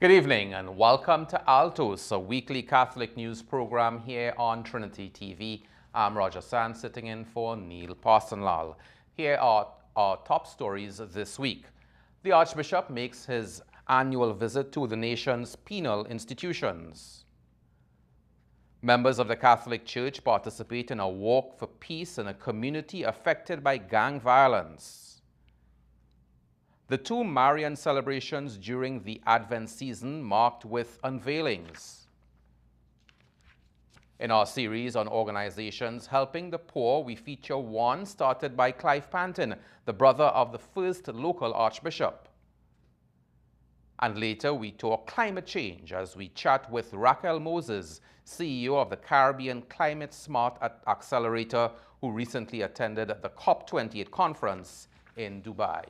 Good evening and welcome to Altos, a weekly Catholic news program here on Trinity TV. I'm Roger Sands, sitting in for Neil Parsonlal. Here are our top stories this week. The Archbishop makes his annual visit to the nation's penal institutions. Members of the Catholic Church participate in a walk for peace in a community affected by gang violence. The two Marian celebrations during the Advent season marked with unveilings. In our series on organizations helping the poor, we feature one started by Clive Panton, the brother of the first local archbishop. And later we talk climate change as we chat with Raquel Moses, CEO of the Caribbean Climate Smart Accelerator, who recently attended the COP28 conference in Dubai.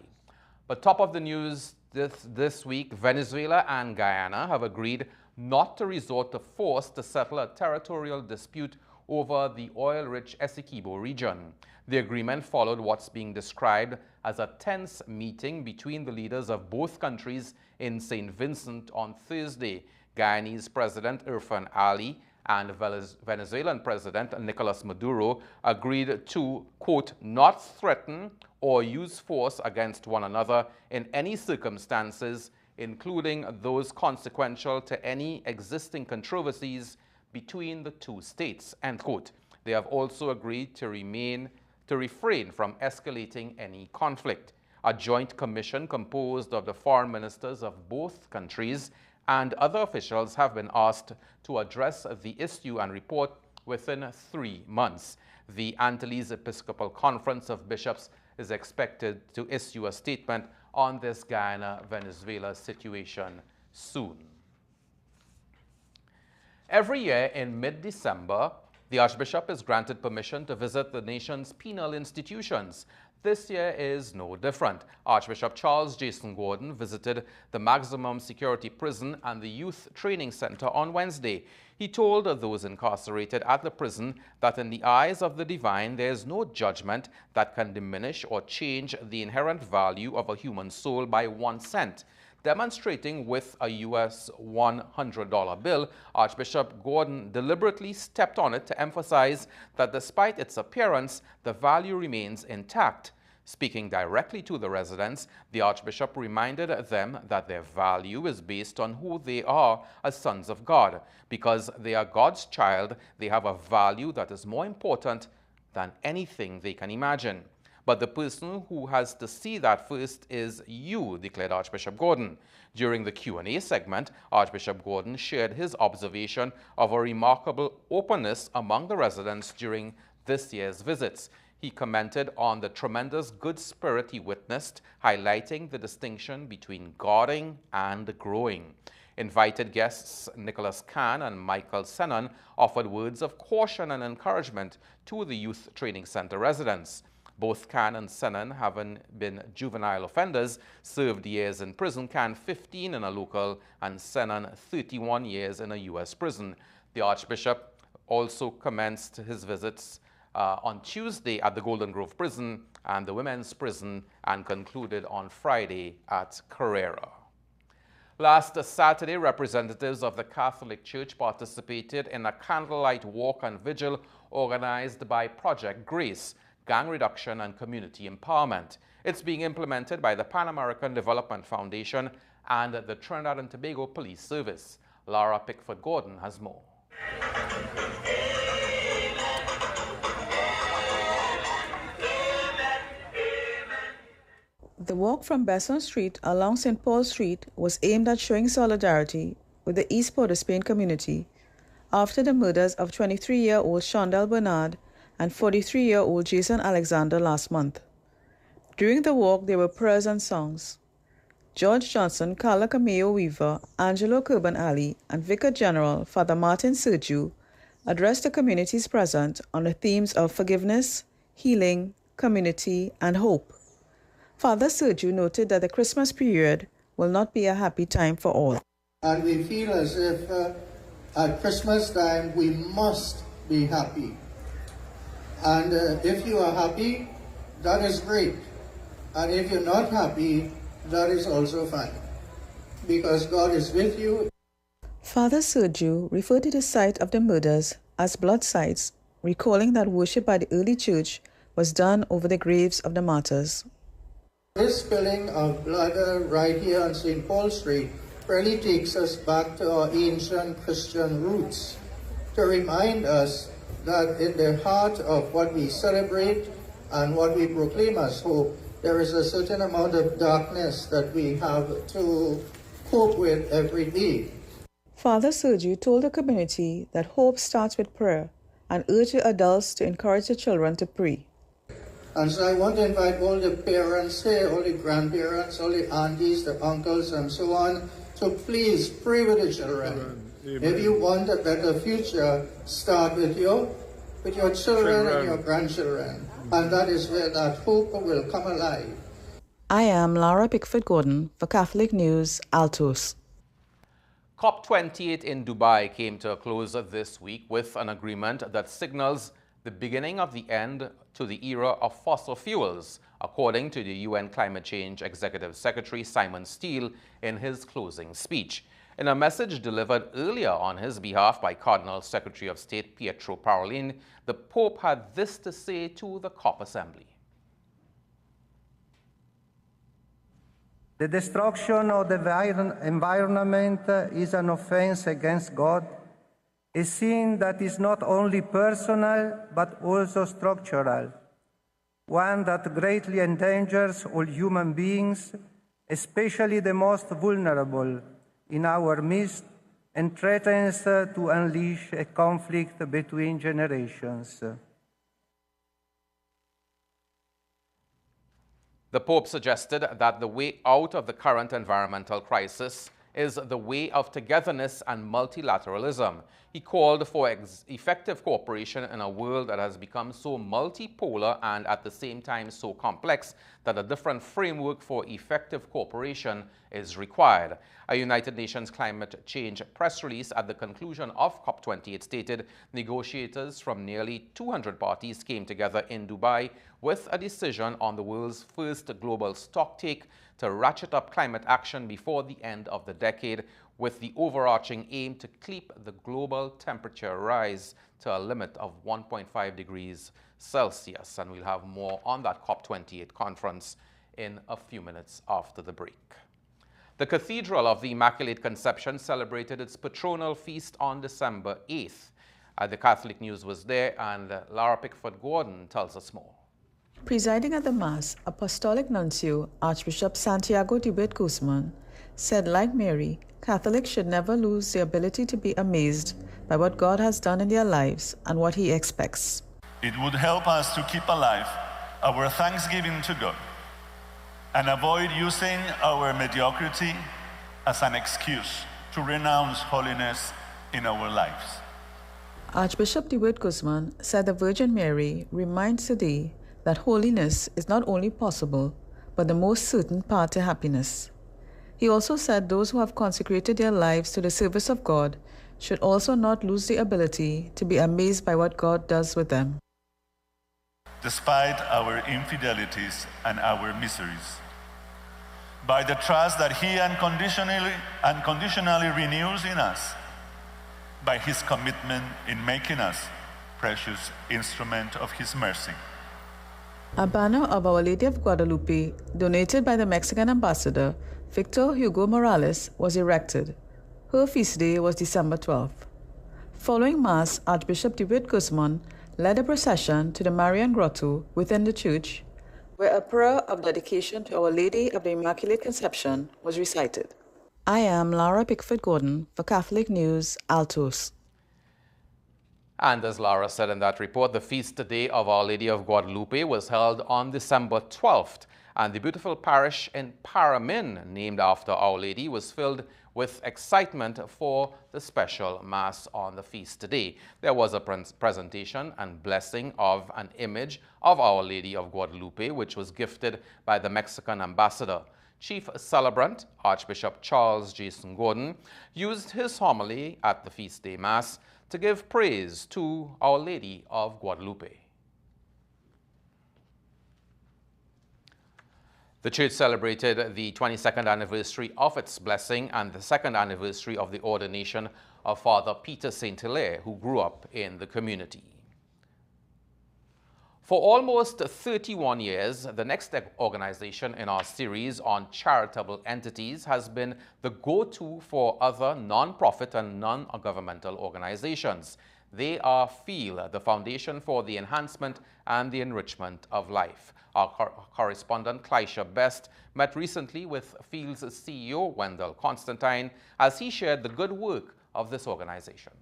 But top of the news this week, Venezuela and Guyana have agreed not to resort to force to settle a territorial dispute over the oil-rich Essequibo region. The agreement followed what's being described as a tense meeting between the leaders of both countries in St. Vincent on Thursday. Guyanese President Irfan Ali and Venezuelan President Nicolas Maduro agreed to, quote, not threaten or use force against one another in any circumstances, including those consequential to any existing controversies between the two states, end quote. They have also agreed to refrain from escalating any conflict. A joint commission composed of the foreign ministers of both countries and other officials have been asked to address the issue and report within 3 months. The Antilles Episcopal Conference of Bishops is expected to issue a statement on this Guyana-Venezuela situation soon. Every year in mid-December, the Archbishop is granted permission to visit the nation's penal institutions. This year is no different. Archbishop Charles Jason Gordon visited the maximum security prison and the youth training center on Wednesday. He told those incarcerated at the prison that in the eyes of the divine, there is no judgment that can diminish or change the inherent value of a human soul by 1 cent. Demonstrating with a US $100 bill, Archbishop Gordon deliberately stepped on it to emphasize that despite its appearance, the value remains intact. Speaking directly to the residents, the Archbishop reminded them that their value is based on who they are as sons of God. Because they are God's child, they have a value that is more important than anything they can imagine. But the person who has to see that first is you, declared Archbishop Gordon. During the Q&A segment, Archbishop Gordon shared his observation of a remarkable openness among the residents during this year's visits. He commented on the tremendous good spirit he witnessed, highlighting the distinction between guarding and growing. Invited guests Nicholas Kahn and Michael Senon offered words of caution and encouragement to the Youth Training Center residents. Both Kahn and Senon, having been juvenile offenders, served years in prison, Kahn 15 in a local and Senon 31 years in a U.S. prison. The Archbishop also commenced his visits on Tuesday at the Golden Grove Prison and the Women's Prison and concluded on Friday at Carrera. Last Saturday, representatives of the Catholic Church participated in a candlelight walk and vigil organized by Project Grace, Gang Reduction and Community Empowerment. It's being implemented by the Pan American Development Foundation and the Trinidad and Tobago Police Service. Lara Pickford Gordon has more. The walk from Besson Street along St. Paul Street was aimed at showing solidarity with the East Port of Spain community after the murders of 23-year-old Shondell Bernard and 43-year-old Jason Alexander last month. During the walk, there were prayers and songs. George Johnson, Carla Cameo Weaver, Angelo Curban Ali, and Vicar General Father Martin Sergiu addressed the communities present on the themes of forgiveness, healing, community, and hope. Father Sergiu noted that the Christmas period will not be a happy time for all. And we feel as if at Christmas time we must be happy. And if you are happy, that is great. And if you're not happy, that is also fine. because God is with you. Father Sergio referred to the site of the murders as blood sites, recalling that worship by the early church was done over the graves of the martyrs. This spilling of blood right here on St. Paul Street really takes us back to our ancient Christian roots to remind us that in the heart of what we celebrate and what we proclaim as hope, there is a certain amount of darkness that we have to cope with every day. Father Sergio told the community that hope starts with prayer and urged the adults to encourage the children to pray. And so I want to invite all the parents here, all the grandparents, all the aunties, the uncles, and so on, to please pray with the children. Amen. If you want a better future, start with your children and your grandchildren. And that is where that hope will come alive. I am Laura Pickford-Gordon for Catholic News, Altos. COP28 in Dubai came to a close this week with an agreement that signals the beginning of the end to the era of fossil fuels, according to the UN Climate Change Executive Secretary Simon Steele in his closing speech. In a message delivered earlier on his behalf by Cardinal Secretary of State Pietro Parolin, the Pope had this to say to the COP Assembly. The destruction of the environment is an offense against God, a sin that is not only personal but also structural, one that greatly endangers all human beings, especially the most vulnerable in our midst, and threatens to unleash a conflict between generations. The Pope suggested that the way out of the current environmental crisis is the way of togetherness and multilateralism. He called for effective cooperation in a world that has become so multipolar and at the same time so complex that a different framework for effective cooperation is required. A United Nations climate change press release at the conclusion of COP28 stated negotiators from nearly 200 parties came together in Dubai with a decision on the world's first global stocktake to ratchet up climate action before the end of the decade, with the overarching aim to keep the global temperature rise to a limit of 1.5 degrees Celsius. And we'll have more on that COP28 conference in a few minutes after the break. The Cathedral of the Immaculate Conception celebrated its patronal feast on December 8th. The Catholic News was there, and Laura Pickford-Gordon tells us more. Presiding at the Mass, Apostolic Nuncio Archbishop Santiago de Guzman said, like Mary, Catholics should never lose the ability to be amazed by what God has done in their lives and what He expects. It would help us to keep alive our thanksgiving to God and avoid using our mediocrity as an excuse to renounce holiness in our lives. Archbishop de Guzman said the Virgin Mary reminds today that holiness is not only possible, but the most certain path to happiness. He also said those who have consecrated their lives to the service of God should also not lose the ability to be amazed by what God does with them. Despite our infidelities and our miseries, by the trust that He unconditionally renews in us, by His commitment in making us precious instrument of His mercy. A banner of Our Lady of Guadalupe, donated by the Mexican ambassador, Victor Hugo Morales, was erected. Her feast day was December 12th. Following Mass, Archbishop de Guzman led a procession to the Marian Grotto within the church, where a prayer of dedication to Our Lady of the Immaculate Conception was recited. I am Laura Pickford-Gordon for Catholic News, Altos. And as Laura said in that report, the feast day of Our Lady of Guadalupe was held on December 12th, and the beautiful parish in Paramin, named after Our Lady, was filled with excitement for the special Mass on the feast day. There was a presentation and blessing of an image of Our Lady of Guadalupe, which was gifted by the Mexican ambassador. Chief celebrant, Archbishop Charles Jason Gordon, used his homily at the feast day Mass to give praise to Our Lady of Guadalupe. The church celebrated the 22nd anniversary of its blessing and the second anniversary of the ordination of Father Peter St. Hilaire, who grew up in the community. For almost 31 years, the next organization in our series on charitable entities has been the go-to for other non-profit and non-governmental organizations. They are FEEL, the Foundation for the Enhancement and the Enrichment of Life. Our correspondent Clisha Best met recently with FEEL's CEO, Wendell Constantine, as he shared the good work of this organization.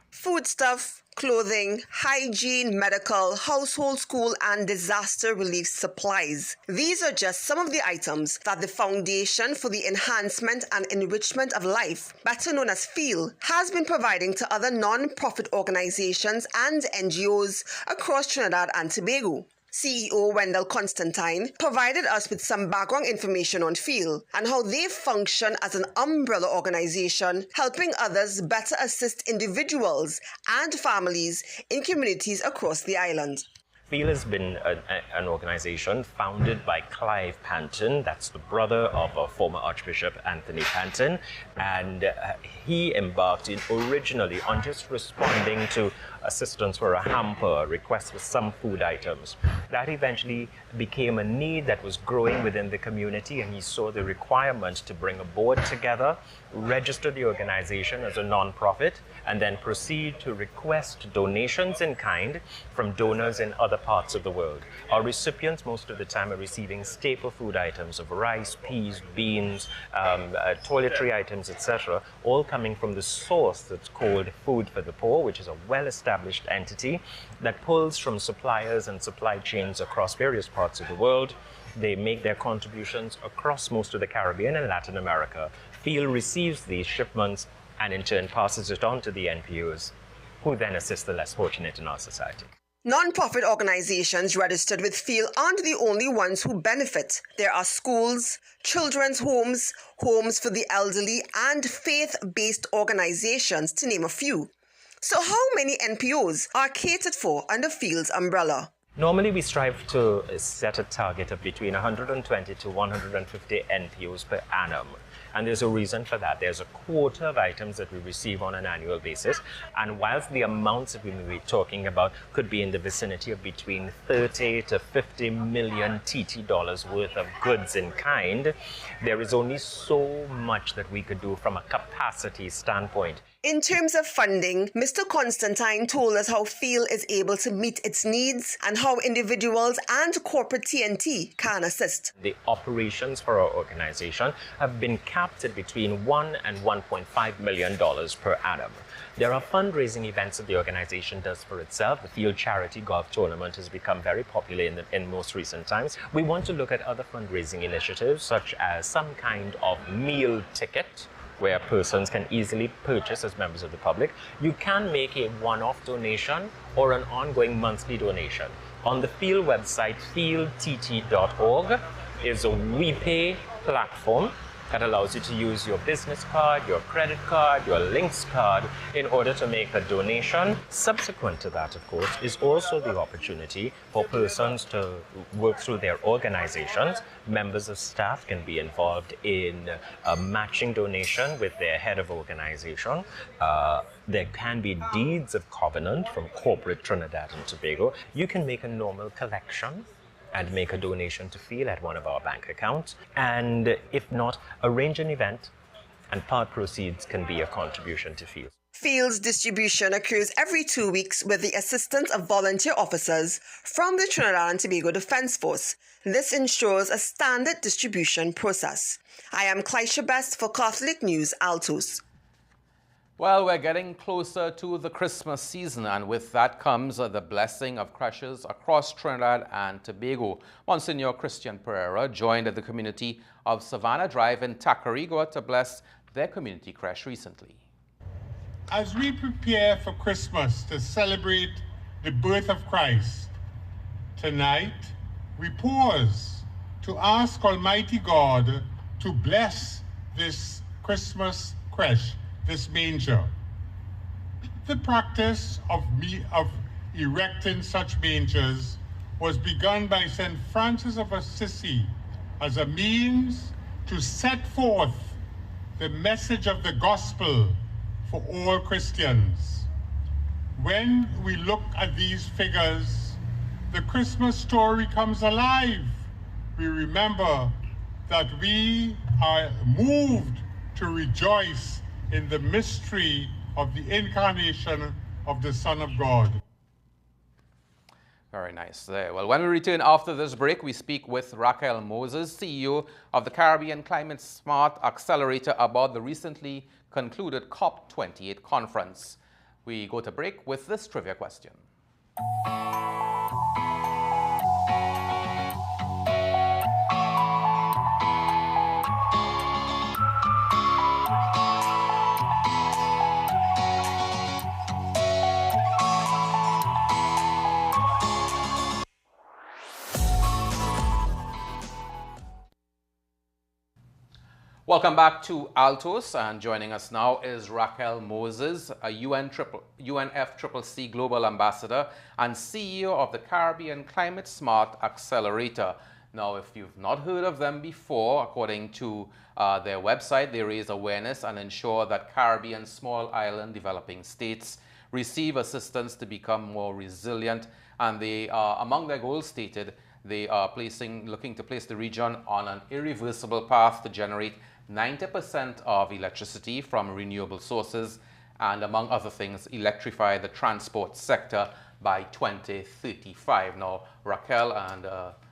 Foodstuff, clothing, hygiene, medical, household, school, and disaster relief supplies. These are just some of the items that the Foundation for the Enhancement and Enrichment of Life, better known as FEEL, has been providing to other non-profit organizations and NGOs across Trinidad and Tobago. CEO Wendell Constantine provided us with some background information on FEEL and how they function as an umbrella organization, helping others better assist individuals and families in communities across the island. FEEL has been an organization founded by Clive Panton, that's the brother of former Archbishop Anthony Panton, and he embarked originally on just responding to assistance for a hamper, a request for some food items. That eventually became a need that was growing within the community, and he saw the requirement to bring a board together, register the organization as a non-profit, and then proceed to request donations in kind from donors in other parts of the world. Our recipients most of the time are receiving staple food items of rice, peas, beans, toiletry items, etc., all coming from the source that's called Food for the Poor, which is a well-established entity that pulls from suppliers and supply chains across various parts of the world. They make their contributions across most of the Caribbean and Latin America. FEEL receives these shipments and in turn passes it on to the NPOs, who then assist the less fortunate in our society. Non-profit organizations registered with FEEL aren't the only ones who benefit. There are schools, children's homes, homes for the elderly, and faith-based organizations, to name a few. So how many NPOs are catered for under FEEL's umbrella? Normally, we strive to set a target of between 120 to 150 NPOs per annum. And there's a reason for that. There's a quota of items that we receive on an annual basis. And whilst the amounts that we may be talking about could be in the vicinity of between 30 to 50 million TT dollars worth of goods in kind, there is only so much that we could do from a capacity standpoint. In terms of funding, Mr. Constantine told us how FEEL is able to meet its needs and how individuals and corporate TNT can assist. The operations for our organization have been capped at between $1 and $1.5 million per annum. There are fundraising events that the organization does for itself. The Field Charity Golf Tournament has become very popular in most recent times. We want to look at other fundraising initiatives, such as some kind of meal ticket, where persons can easily purchase as members of the public. You can make a one-off donation or an ongoing monthly donation. On the FEEL website, feeltt.org, is a WePay platform that allows you to use your business card, your credit card, your Links card in order to make a donation. Subsequent to that, of course, is also the opportunity for persons to work through their organizations. Members of staff can be involved in a matching donation with their head of organization. There can be deeds of covenant from corporate Trinidad and Tobago. You can make a normal collection and make a donation to FEEL at one of our bank accounts. And if not, arrange an event and part proceeds can be a contribution to FEEL. FEEL's distribution occurs every 2 weeks with the assistance of volunteer officers from the Trinidad and Tobago Defence Force. This ensures a standard distribution process. I am Clisha Best for Catholic News, Altos. Well, we're getting closer to the Christmas season, and with that comes the blessing of creches across Trinidad and Tobago. Monsignor Christian Pereira joined the community of Savannah Drive in Tacarigua to bless their community creche recently. As we prepare for Christmas to celebrate the birth of Christ, tonight we pause to ask Almighty God to bless this Christmas creche, this manger. The practice of erecting such mangers was begun by St. Francis of Assisi as a means to set forth the message of the gospel for all Christians. When we look at these figures, the Christmas story comes alive. We remember that we are moved to rejoice in the mystery of the incarnation of the Son of God. Very nice there. Well, when we return after this break, we speak with Raquel Moses, CEO of the Caribbean Climate Smart Accelerator, about the recently concluded COP28 conference. We go to break with this trivia question. Welcome back to Altos, and joining us now is Raquel Moses, a UNFCCC Global Ambassador and CEO of the Caribbean Climate Smart Accelerator. Now, if you've not heard of them before, according to their website, they raise awareness and ensure that Caribbean small island developing states receive assistance to become more resilient, and they are, among their goals stated, they are looking to place the region on an irreversible path to generate 90% of electricity from renewable sources and, among other things, electrify the transport sector by 2035. Now, Raquel and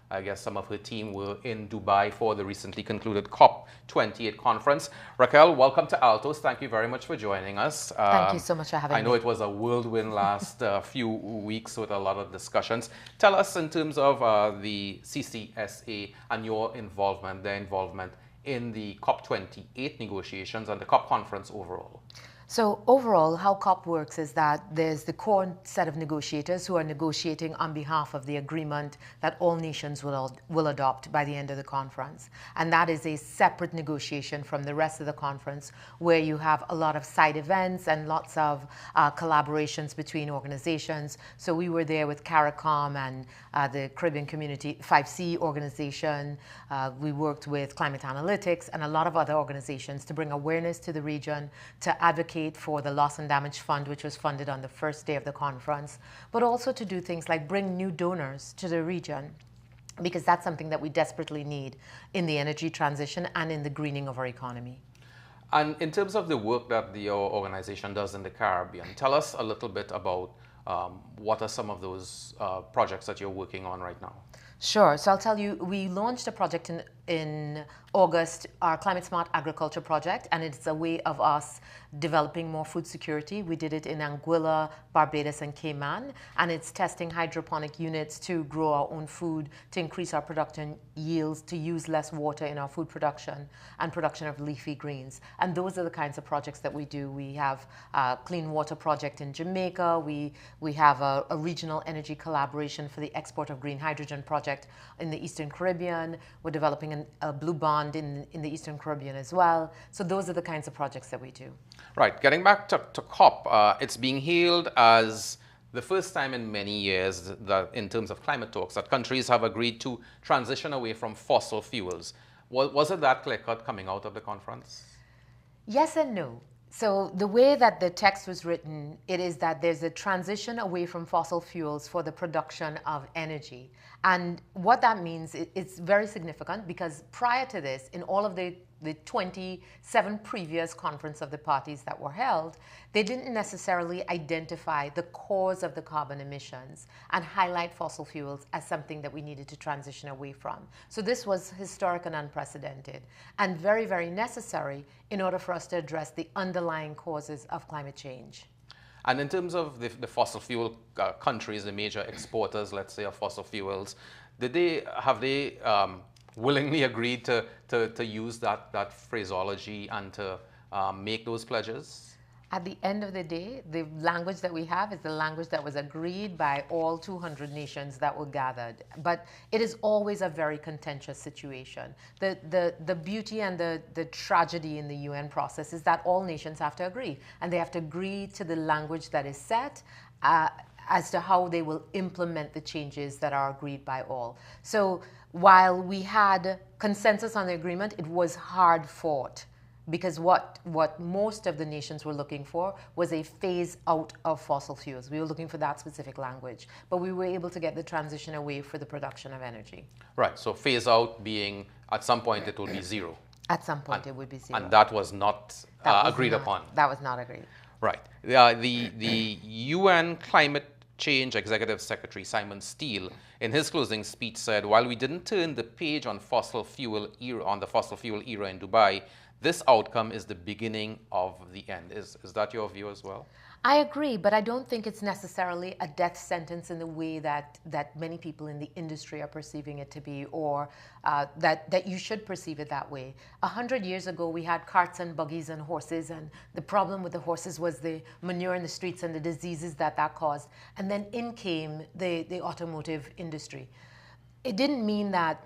I guess some of her team were in Dubai for the recently concluded COP28 conference. Raquel, welcome to Altos. Thank you very much for joining us. Thank you so much for having me. I know it was a whirlwind last few weeks with a lot of discussions. Tell us, in terms of the CCSA and your involvement, their involvement in the COP28 negotiations and the COP conference overall. So overall, how COP works is that there's the core set of negotiators who are negotiating on behalf of the agreement that all nations will adopt by the end of the conference. And that is a separate negotiation from the rest of the conference, where you have a lot of side events and lots of collaborations between organizations. So we were there with CARICOM and the Caribbean Community 5C organization. We worked with Climate Analytics and a lot of other organizations to bring awareness to the region, to advocate for the Loss and Damage Fund, which was funded on the first day of the conference, but also to do things like bring new donors to the region, because that's something that we desperately need in the energy transition and in the greening of our economy. And in terms of the work that your organization does in the Caribbean, tell us a little bit about what are some of those projects that you're working on right now? Sure. So I'll tell you, we launched a project in August, our Climate Smart Agriculture project, and it's a way of us developing more food security. We did it in Anguilla, Barbados, and Cayman, and it's testing hydroponic units to grow our own food, to increase our production yields, to use less water in our food production, and production of leafy greens. And those are the kinds of projects that we do. We have a clean water project in Jamaica. We have a regional energy collaboration for the export of green hydrogen project in the Eastern Caribbean. We're developing a blue bond in the Eastern Caribbean as well. So those are the kinds of projects that we do. Right. Getting back to COP, it's being hailed as the first time in many years that, in terms of climate talks, that countries have agreed to transition away from fossil fuels. Was it that clear-cut coming out of the conference? Yes and no. So the way that the text was written, it is that there's a transition away from fossil fuels for the production of energy. And what that means, it's very significant, because prior to this, in all of the 27 previous conference of the parties that were held, they didn't necessarily identify the cause of the carbon emissions and highlight fossil fuels as something that we needed to transition away from. So this was historic and unprecedented, and very, very necessary in order for us to address the underlying causes of climate change. And in terms of the fossil fuel countries, the major exporters, let's say, of fossil fuels, have they willingly agreed to use that phraseology and to make those pledges? At the end of the day, the language that we have is the language that was agreed by all 200 nations that were gathered. But it is always a very contentious situation. The beauty and the tragedy in the UN process is that all nations have to agree, and they have to agree to the language that is set. as to how they will implement the changes that are agreed by all. So while we had consensus on the agreement, it was hard fought, because what most of the nations were looking for was a phase out of fossil fuels. We were looking for that specific language, but we were able to get the transition away for the production of energy. Right, so phase out being at some point it will be zero. At some point it would be zero. And that was not agreed upon. That was not agreed. Right. The UN Climate Change Executive Secretary Simon Steele, in his closing speech, said, while we didn't turn the page on the fossil fuel era in Dubai, this outcome is the beginning of the end. Is that your view as well? I agree, but I don't think it's necessarily a death sentence in the way that many people in the industry are perceiving it to be, or that you should perceive it that way. 100 years ago, we had carts and buggies and horses, and the problem with the horses was the manure in the streets and the diseases that caused. And then in came the automotive industry. It didn't mean that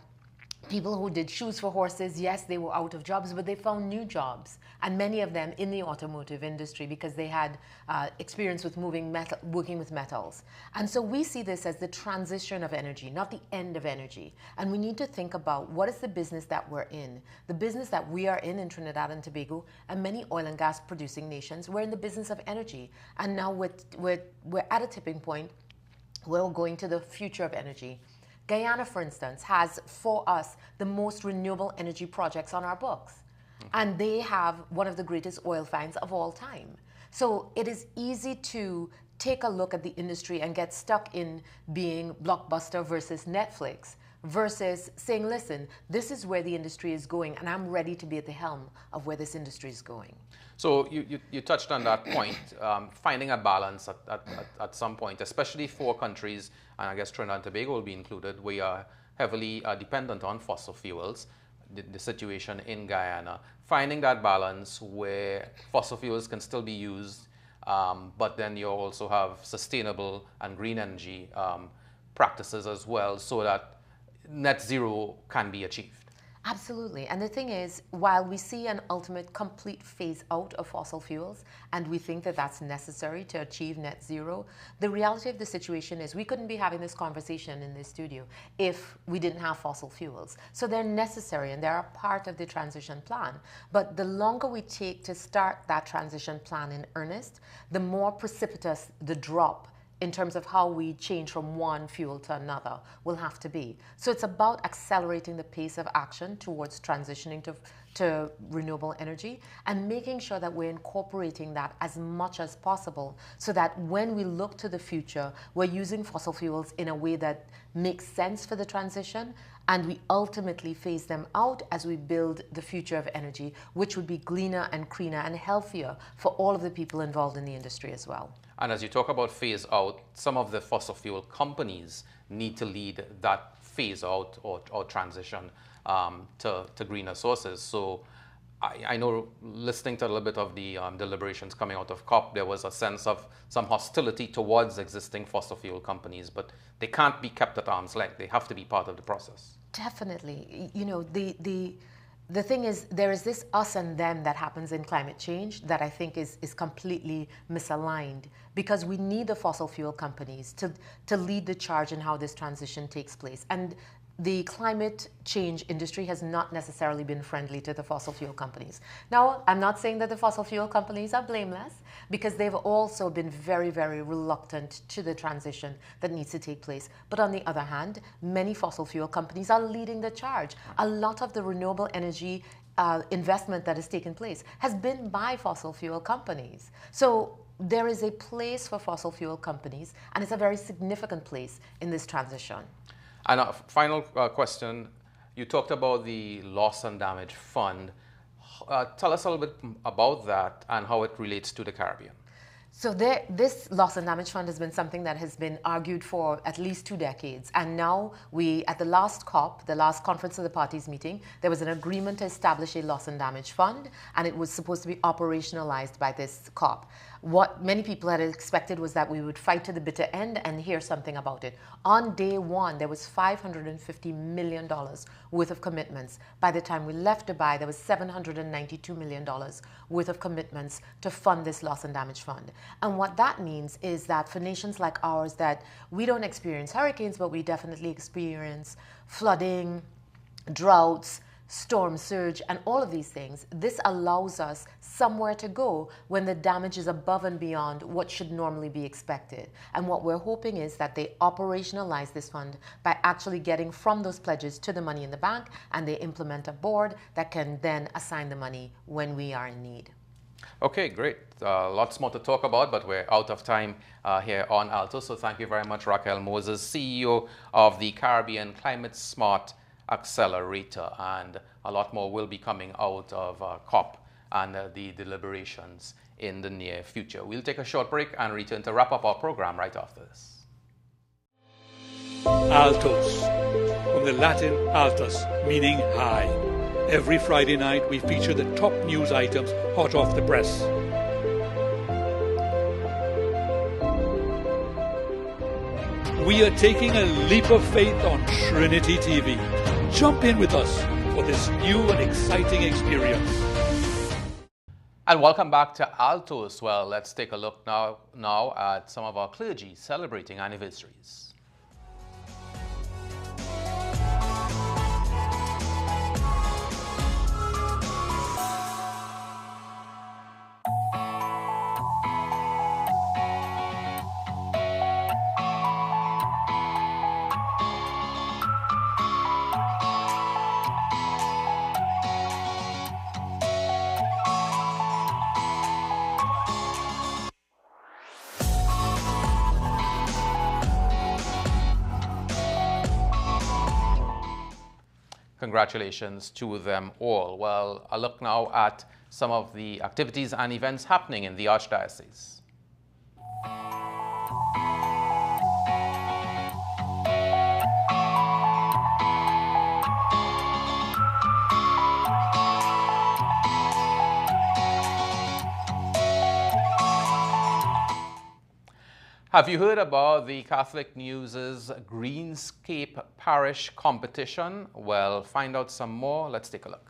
people who did shoes for horses, yes, they were out of jobs, but they found new jobs, and many of them in the automotive industry, because they had experience with working with metals. And so we see this as the transition of energy, not the end of energy. And we need to think about what is the business that we're in. The business that we are in Trinidad and Tobago, and many oil and gas producing nations, we're in the business of energy. And now we're at a tipping point where we're going to the future of energy. Guyana, for instance, has for us the most renewable energy projects on our books. And they have one of the greatest oil finds of all time. So it is easy to take a look at the industry and get stuck in being Blockbuster versus Netflix, versus saying, listen, this is where the industry is going, and I'm ready to be at the helm of where this industry is going. So you touched on that point, finding a balance at some point, especially for countries, and I guess Trinidad and Tobago will be included, we are heavily dependent on fossil fuels, the situation in Guyana, finding that balance where fossil fuels can still be used, but then you also have sustainable and green energy practices as well, so that net zero can be achieved. Absolutely. And the thing is, while we see an ultimate complete phase out of fossil fuels, and we think that that's necessary to achieve net zero, the reality of the situation is we couldn't be having this conversation in this studio if we didn't have fossil fuels. So they're necessary and they're a part of the transition plan. But the longer we take to start that transition plan in earnest, the more precipitous the drop in terms of how we change from one fuel to another will have to be. So it's about accelerating the pace of action towards transitioning to renewable energy, and making sure that we're incorporating that as much as possible, so that when we look to the future, we're using fossil fuels in a way that makes sense for the transition, and we ultimately phase them out as we build the future of energy, which would be cleaner and cleaner and healthier for all of the people involved in the industry as well. And as you talk about phase out, some of the fossil fuel companies need to lead that phase out or transition to greener sources. So I know, listening to a little bit of the deliberations coming out of COP, there was a sense of some hostility towards existing fossil fuel companies, but they can't be kept at arm's length. They have to be part of the process. Definitely. You know, the thing is, there is this us and them that happens in climate change that I think is completely misaligned, because we need the fossil fuel companies to lead the charge in how this transition takes place. And the climate change industry has not necessarily been friendly to the fossil fuel companies. Now, I'm not saying that the fossil fuel companies are blameless, because they've also been very, very reluctant to the transition that needs to take place. But on the other hand, many fossil fuel companies are leading the charge. A lot of the renewable energy investment that has taken place has been by fossil fuel companies. So there is a place for fossil fuel companies, and it's a very significant place in this transition. And a final question, you talked about the loss and damage fund. Tell us a little bit about that and how it relates to the Caribbean. So this loss and damage fund has been something that has been argued for at least 2 decades. And now at the last COP, the last Conference of the Parties meeting, there was an agreement to establish a loss and damage fund, and it was supposed to be operationalized by this COP. What many people had expected was that we would fight to the bitter end and hear something about it. On day one, there was $550 million worth of commitments. By the time we left Dubai, there was $792 million worth of commitments to fund this loss and damage fund. And what that means is that for nations like ours, that we don't experience hurricanes, but we definitely experience flooding, droughts, storm surge, and all of these things, this allows us somewhere to go when the damage is above and beyond what should normally be expected. And what we're hoping is that they operationalize this fund by actually getting from those pledges to the money in the bank, and they implement a board that can then assign the money when we are in need. Okay, great. Lots more to talk about, but we're out of time here on Altos. So thank you very much, Raquel Moses, CEO of the Caribbean Climate Smart Accelerator, and a lot more will be coming out of COP and the deliberations in the near future. We'll take a short break and return to wrap up our program right after this. Altos, from the Latin altus, meaning high. Every Friday night we feature the top news items hot off the press. We are taking a leap of faith on Trinity TV. Jump in with us for this new and exciting experience. And welcome back to Altos. Well, let's take a look now at some of our clergy celebrating anniversaries. Congratulations to them all. Well, a look now at some of the activities and events happening in the Archdiocese. Have you heard about the Catholic News' Greenscape Parish competition? Well, find out some more. Let's take a look.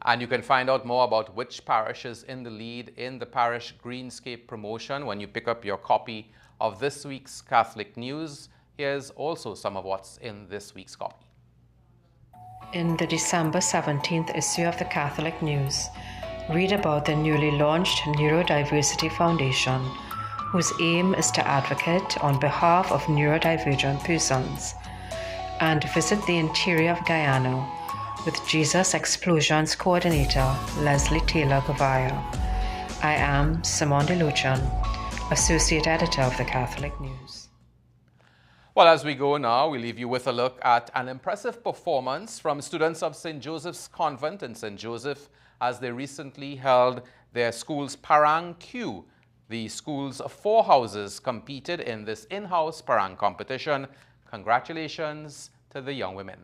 And you can find out more about which parish is in the lead in the Parish Greenscape promotion when you pick up your copy of this week's Catholic News. Here's also some of what's in this week's copy. In the December 17th issue of the Catholic News, read about the newly launched Neurodiversity Foundation, whose aim is to advocate on behalf of neurodivergent persons, and visit the interior of Guyana with Jesus Explosions Coordinator Leslie Taylor Gavaya. I am Simone DeLucian, Associate Editor of the Catholic News. Well, as we go now, we leave you with a look at an impressive performance from students of St. Joseph's Convent in St. Joseph as they recently held their school's Parang Q. The school's 4 houses competed in this in-house Parang competition. Congratulations to the young women.